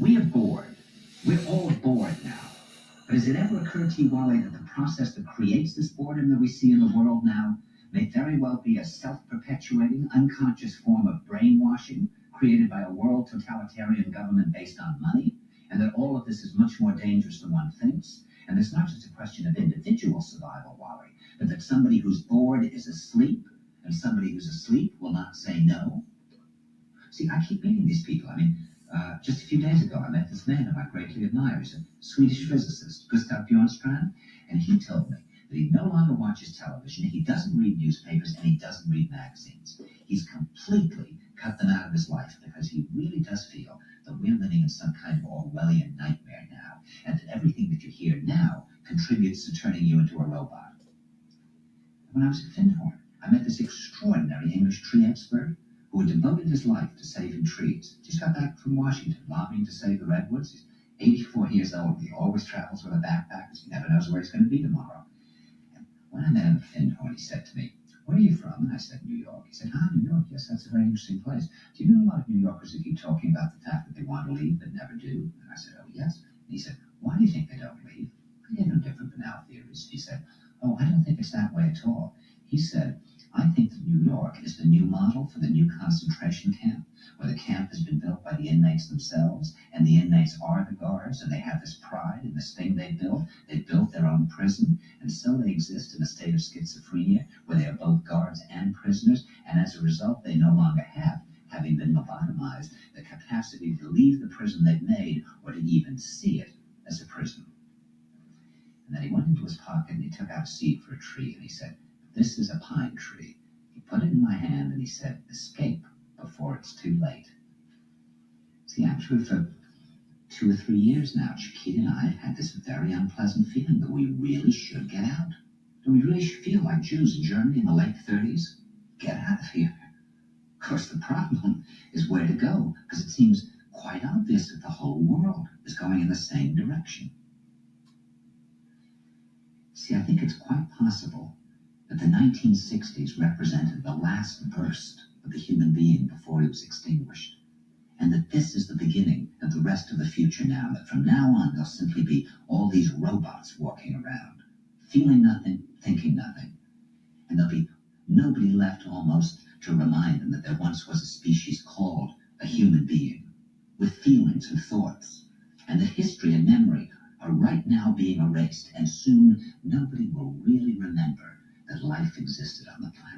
We are bored. We're all bored now. But has it ever occurred to you, Wally, that the process that creates this boredom that we see in the world now may very well be a self-perpetuating, unconscious form of brainwashing created by a world totalitarian government based on money, and that all of this is much more dangerous than one thinks? And it's not just a question of individual survival, Wally, but that somebody who's bored is asleep, and somebody who's asleep will not say no. See, I keep meeting these people. Just a few days ago, I met this man whom I greatly admire. He's a Swedish physicist, Gustav Bjornstrand, and he told me that he no longer watches television, he doesn't read newspapers, and he doesn't read magazines. He's completely cut them out of his life because he really does feel that we're living in some kind of Orwellian nightmare now, and that everything that you hear now contributes to turning you into a robot. When I was at Findhorn, I met this extraordinary English tree expert who had devoted his life to saving trees. Just got back from Washington, lobbying to save the redwoods. He's 84 years old. He always travels with a backpack because he never knows where he's going to be tomorrow. And when I met him at Findhorn, he said to me, "Where are you from?" And I said, "New York." He said, "Ah, New York. Yes, that's a very interesting place. Do you know a lot of New Yorkers who keep talking about the fact that they want to leave but never do?" And I said, "Oh, yes." And he said, "Why do you think they don't leave?" I had no different banal theories. He said, "Oh, I don't think it's that way at all." He said, "I think that New York is the new model for the new concentration camp, where the camp has been built by the inmates themselves, and the inmates are the guards, and they have this pride in this thing they built. They built their own prison, and so they exist in a state of schizophrenia, where they are both guards and prisoners, and as a result, they no longer have, having been lobotomized, the capacity to leave the prison they've made, or to even see it as a prison." And then he went into his pocket, and he took out a seed for a tree, and he said, "This is a pine tree." He put it in my hand and he said, "Escape before it's too late." See, actually, for 2 or 3 years now, Chiquita and I have had this very unpleasant feeling that we really should get out. Do we really feel like Jews in Germany in the late 30s? Get out of here. Of course, the problem is where to go, because it seems quite obvious that the whole world is going in the same direction. See, I think it's quite possible that the 1960s represented the last burst of the human being before he was extinguished, and that this is the beginning of the rest of the future now, that from now on there'll simply be all these robots walking around, feeling nothing, thinking nothing, and there'll be nobody left almost to remind them that there once was a species called a human being, with feelings and thoughts, and that history and memory are right now being erased, and soon nobody will really remember that life existed on the planet.